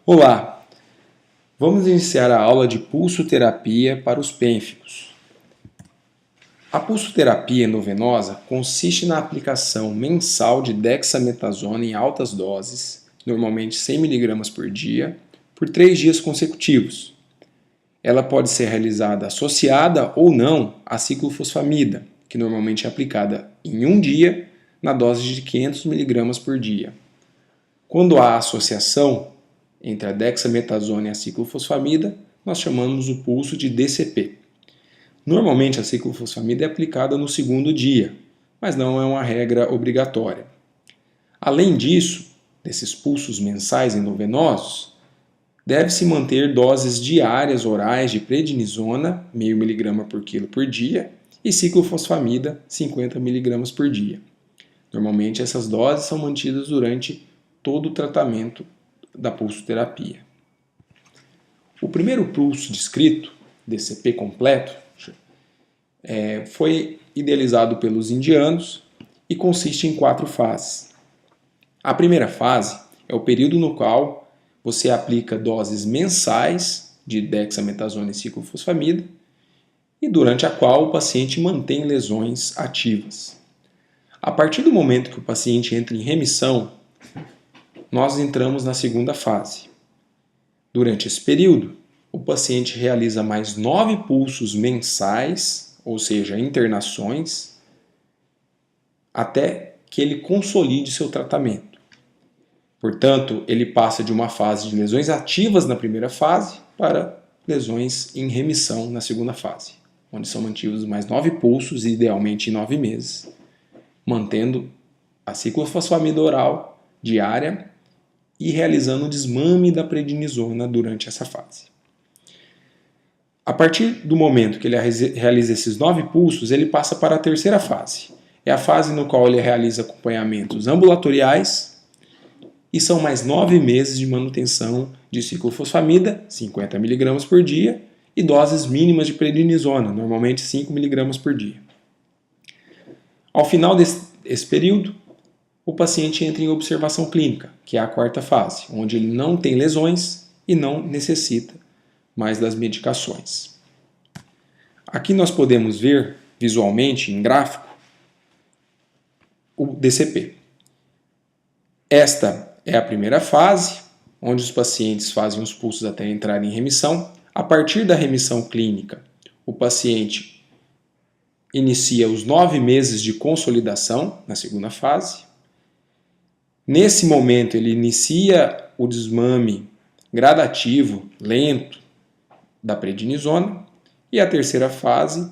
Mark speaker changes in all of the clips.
Speaker 1: Olá, vamos iniciar a aula de pulsoterapia para os pênficos. A pulsoterapia endovenosa consiste na aplicação mensal de dexametasona em altas doses, normalmente 100 mg por dia, por 3 dias consecutivos. Ela pode ser realizada associada ou não à ciclofosfamida, que normalmente é aplicada em um dia na dose de 500 mg por dia. Quando há associação entre a dexametasona e a ciclofosfamida, nós chamamos o pulso de DCP. Normalmente a ciclofosfamida é aplicada no segundo dia, mas não é uma regra obrigatória. Além disso, desses pulsos mensais endovenosos, deve-se manter doses diárias orais de prednisona, 0,5 mg por quilo por dia, e ciclofosfamida, 50 mg por dia. Normalmente essas doses são mantidas durante todo o tratamento da pulsoterapia. O primeiro pulso descrito, DCP completo, foi idealizado pelos indianos e consiste em 4 fases. A primeira fase é o período no qual você aplica doses mensais de dexametasona e ciclofosfamida e durante a qual o paciente mantém lesões ativas. A partir do momento que o paciente entra em remissão, nós entramos na segunda fase. Durante esse período, o paciente realiza mais 9 pulsos mensais, ou seja, internações, até que ele consolide seu tratamento. Portanto, ele passa de uma fase de lesões ativas na primeira fase para lesões em remissão na segunda fase, onde são mantidos mais 9 pulsos, idealmente em 9 meses, mantendo a ciclofosfamida oral diária e realizando o desmame da prednisona durante essa fase. A partir do momento que ele realiza esses 9 pulsos, ele passa para a terceira fase. É a fase no qual ele realiza acompanhamentos ambulatoriais e são mais 9 meses de manutenção de ciclofosfamida, 50 mg por dia, e doses mínimas de prednisona, normalmente 5 mg por dia. Ao final desse período, o paciente entra em observação clínica, que é a quarta fase, onde ele não tem lesões e não necessita mais das medicações. Aqui nós podemos ver visualmente, em gráfico, o DCP. Esta é a primeira fase, onde os pacientes fazem os pulsos até entrarem em remissão. A partir da remissão clínica, o paciente inicia os 9 meses de consolidação, na segunda fase. Nesse momento, ele inicia o desmame gradativo, lento, da prednisona. E a terceira fase,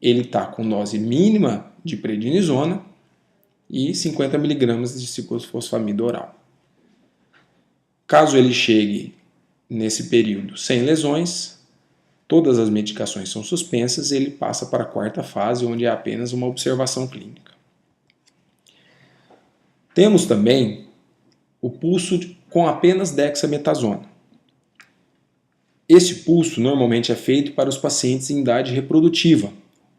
Speaker 1: ele está com dose mínima de prednisona e 50 mg de ciclofosfamida oral. Caso ele chegue nesse período sem lesões, todas as medicações são suspensas e ele passa para a quarta fase, onde é apenas uma observação clínica. Temos também o pulso com apenas dexametasona. Este pulso normalmente é feito para os pacientes em idade reprodutiva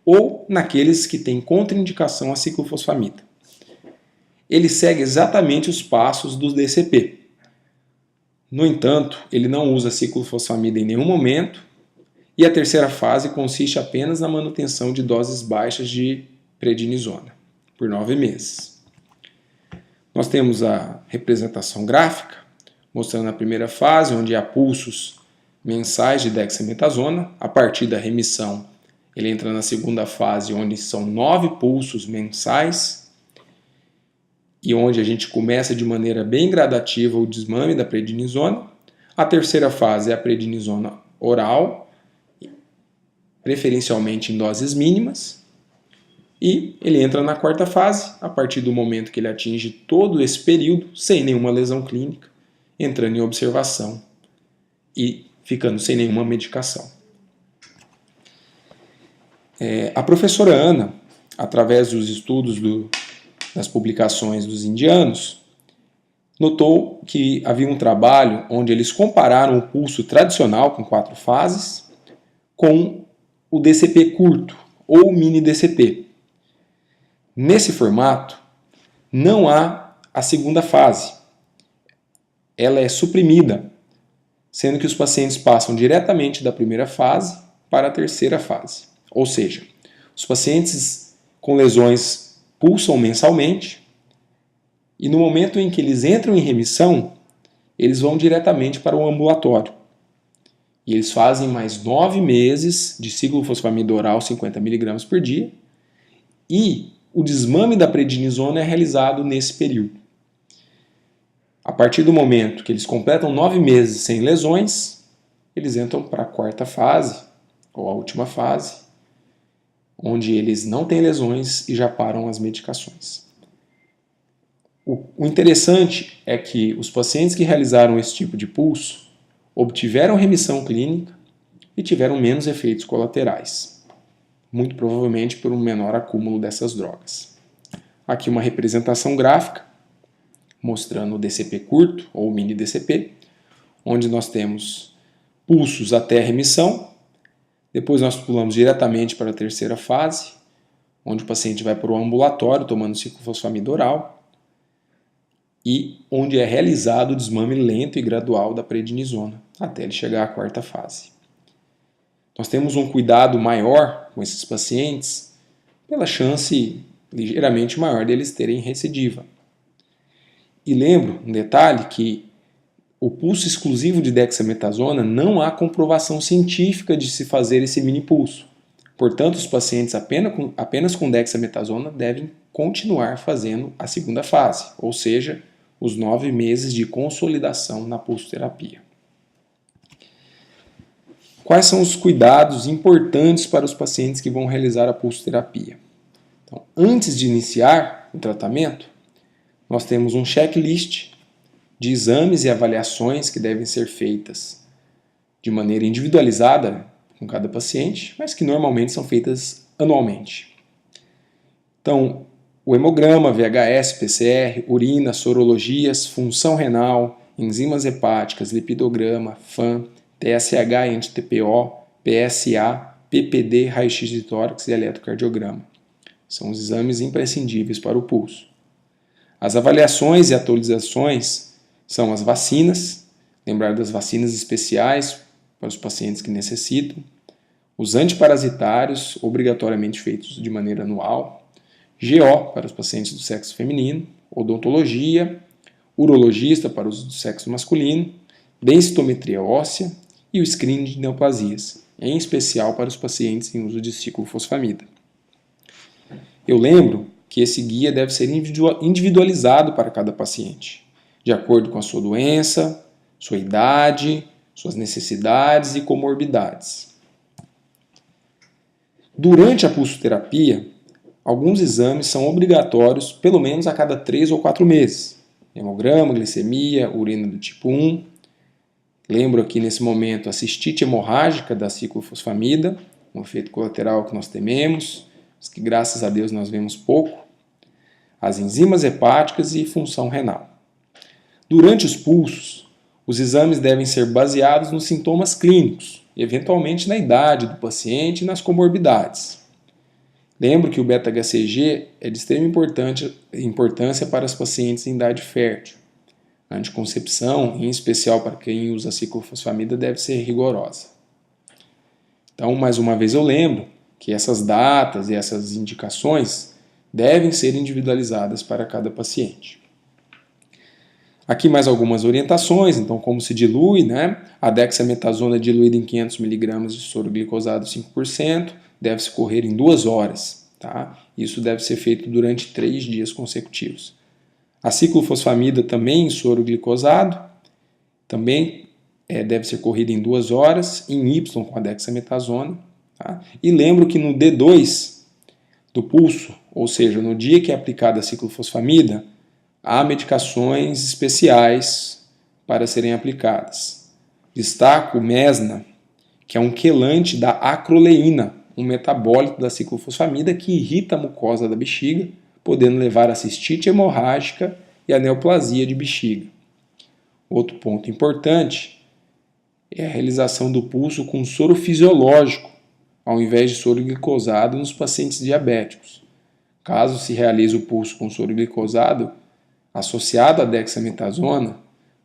Speaker 1: ou naqueles que têm contraindicação à ciclofosfamida. Ele segue exatamente os passos do DCP. No entanto, ele não usa ciclofosfamida em nenhum momento e a terceira fase consiste apenas na manutenção de doses baixas de prednisona por 9 meses. Nós temos a representação gráfica, mostrando a primeira fase, onde há pulsos mensais de dexametasona. A partir da remissão, ele entra na segunda fase, onde são 9 pulsos mensais, e onde a gente começa de maneira bem gradativa o desmame da prednisona. A terceira fase é a prednisona oral, preferencialmente em doses mínimas. E ele entra na quarta fase, a partir do momento que ele atinge todo esse período, sem nenhuma lesão clínica, entrando em observação e ficando sem nenhuma medicação. A professora Ana, através dos estudos das publicações dos indianos, notou que havia um trabalho onde eles compararam o pulso tradicional com 4 fases com o DCP curto ou mini DCP. Nesse formato, não há a segunda fase. Ela é suprimida, sendo que os pacientes passam diretamente da primeira fase para a terceira fase. Ou seja, os pacientes com lesões pulsam mensalmente e no momento em que eles entram em remissão, eles vão diretamente para o ambulatório. E eles fazem mais 9 meses de ciclofosfamida oral 50 mg por dia e o desmame da prednisona é realizado nesse período. A partir do momento que eles completam 9 meses sem lesões, eles entram para a quarta fase, ou a última fase, onde eles não têm lesões e já param as medicações. O interessante é que os pacientes que realizaram esse tipo de pulso obtiveram remissão clínica e tiveram menos efeitos colaterais, muito provavelmente por um menor acúmulo dessas drogas. Aqui uma representação gráfica mostrando o DCP curto ou mini DCP, onde nós temos pulsos até remissão, depois nós pulamos diretamente para a terceira fase, onde o paciente vai para o ambulatório tomando ciclofosfamida oral, e onde é realizado o desmame lento e gradual da prednisona, até ele chegar à quarta fase. Nós temos um cuidado maior com esses pacientes, pela chance ligeiramente maior deles terem recidiva. E lembro, um detalhe, que o pulso exclusivo de dexametasona não há comprovação científica de se fazer esse mini pulso. Portanto, os pacientes apenas com dexametasona devem continuar fazendo a segunda fase, ou seja, os 9 meses de consolidação na pulsoterapia. Quais são os cuidados importantes para os pacientes que vão realizar a pulsoterapia? Então, antes de iniciar o tratamento, nós temos um checklist de exames e avaliações que devem ser feitas de maneira individualizada com cada paciente, mas que normalmente são feitas anualmente. Então, o hemograma, VHS, PCR, urina, sorologias, função renal, enzimas hepáticas, lipidograma, FAM, TSH e anti-TPO, PSA, PPD, raio-x de tórax e eletrocardiograma. São os exames imprescindíveis para o pulso. As avaliações e atualizações são as vacinas, lembrar das vacinas especiais para os pacientes que necessitam, os antiparasitários, obrigatoriamente feitos de maneira anual, GO para os pacientes do sexo feminino, odontologia, urologista para os do sexo masculino, densitometria óssea e o screening de neoplasias, em especial para os pacientes em uso de ciclofosfamida. Eu lembro que esse guia deve ser individualizado para cada paciente, de acordo com a sua doença, sua idade, suas necessidades e comorbidades. Durante a pulsoterapia, alguns exames são obrigatórios pelo menos a cada 3 ou 4 meses. Hemograma, glicemia, urina do tipo 1. Lembro aqui nesse momento a cistite hemorrágica da ciclofosfamida, um efeito colateral que nós tememos, mas que graças a Deus nós vemos pouco. As enzimas hepáticas e função renal. Durante os pulsos, os exames devem ser baseados nos sintomas clínicos, eventualmente na idade do paciente e nas comorbidades. Lembro que o beta-HCG é de extrema importância para as pacientes em idade fértil. A anticoncepção, em especial para quem usa ciclofosfamida, deve ser rigorosa. Então, mais uma vez eu lembro que essas datas e essas indicações devem ser individualizadas para cada paciente. Aqui mais algumas orientações, então como se dilui, né? A dexametasona diluída em 500 mg de soro glicosado 5%, deve-se correr em 2 horas, tá? Isso deve ser feito durante 3 dias consecutivos. A ciclofosfamida também em soro glicosado, também deve ser corrida em 2 horas, em Y com a dexametasona, tá? E lembro que no D2 do pulso, ou seja, no dia que é aplicada a ciclofosfamida, há medicações especiais para serem aplicadas. Destaco o Mesna, que é um quelante da acroleína, um metabólito da ciclofosfamida que irrita a mucosa da bexiga, podendo levar a cistite hemorrágica e a neoplasia de bexiga. Outro ponto importante é a realização do pulso com soro fisiológico, ao invés de soro glicosado nos pacientes diabéticos. Caso se realize o pulso com soro glicosado, associado à dexametasona,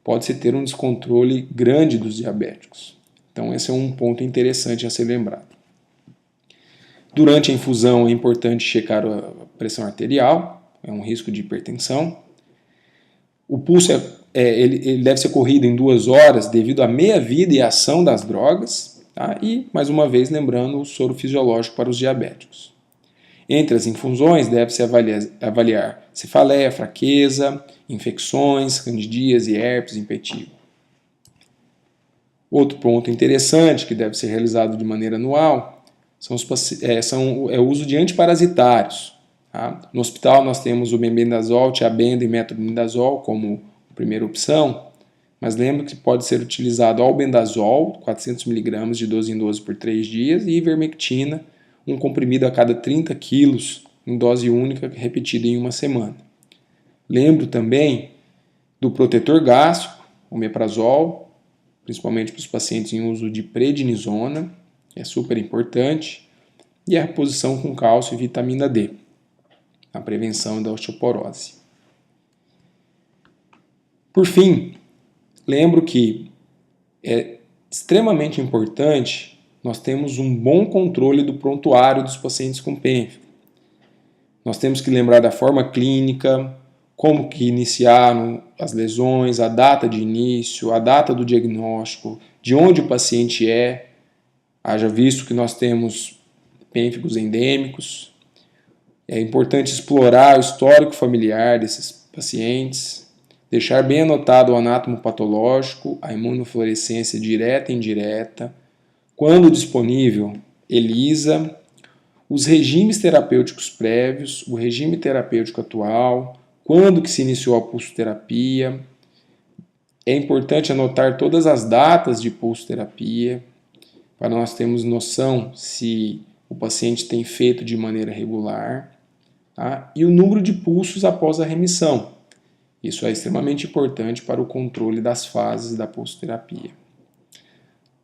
Speaker 1: pode-se ter um descontrole grande dos diabéticos. Então esse é um ponto interessante a ser lembrado. Durante a infusão é importante checar a pressão arterial, é um risco de hipertensão. O pulso ele deve ser corrido em 2 horas devido à meia-vida e à ação das drogas. Tá? E, mais uma vez, lembrando o soro fisiológico para os diabéticos. Entre as infusões, deve-se avaliar cefaleia, fraqueza, infecções, candidíase, herpes, impetigo. Outro ponto interessante que deve ser realizado de maneira anual é o uso de antiparasitários. Tá? No hospital nós temos o mebendazol, tiabenda e metronidazol como primeira opção, mas lembre que pode ser utilizado albendazol, 400 mg de 12 em 12 por 3 dias, e ivermectina, um comprimido a cada 30 kg em dose única repetida em uma semana. Lembro também do protetor gástrico, o omeprazol, principalmente para os pacientes em uso de prednisona, que é super importante, e a reposição com cálcio e vitamina D, a prevenção da osteoporose. Por fim, lembro que é extremamente importante nós termos um bom controle do prontuário dos pacientes com pênfigo. Nós temos que lembrar da forma clínica, como que iniciaram as lesões, a data de início, a data do diagnóstico, de onde o paciente é, haja visto que nós temos pênfigos endêmicos. É importante explorar o histórico familiar desses pacientes, deixar bem anotado o anátomo patológico, a imunofluorescência direta e indireta, quando disponível, ELISA, os regimes terapêuticos prévios, o regime terapêutico atual, quando que se iniciou a pulsoterapia. É importante anotar todas as datas de pulsoterapia, para nós termos noção se o paciente tem feito de maneira regular, tá? E o número de pulsos após a remissão. Isso é extremamente importante para o controle das fases da pulsoterapia.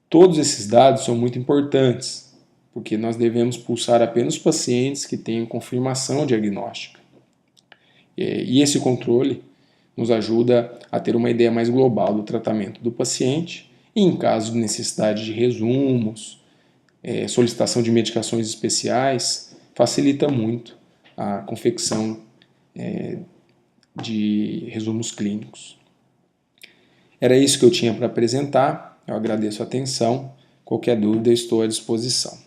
Speaker 1: Todos esses dados são muito importantes, porque nós devemos pulsar apenas pacientes que tenham confirmação diagnóstica. E esse controle nos ajuda a ter uma ideia mais global do tratamento do paciente e, em caso de necessidade de resumos, solicitação de medicações especiais, facilita muito a confecção de resumos clínicos. Era isso que eu tinha para apresentar. Eu agradeço a atenção. Qualquer dúvida, eu estou à disposição.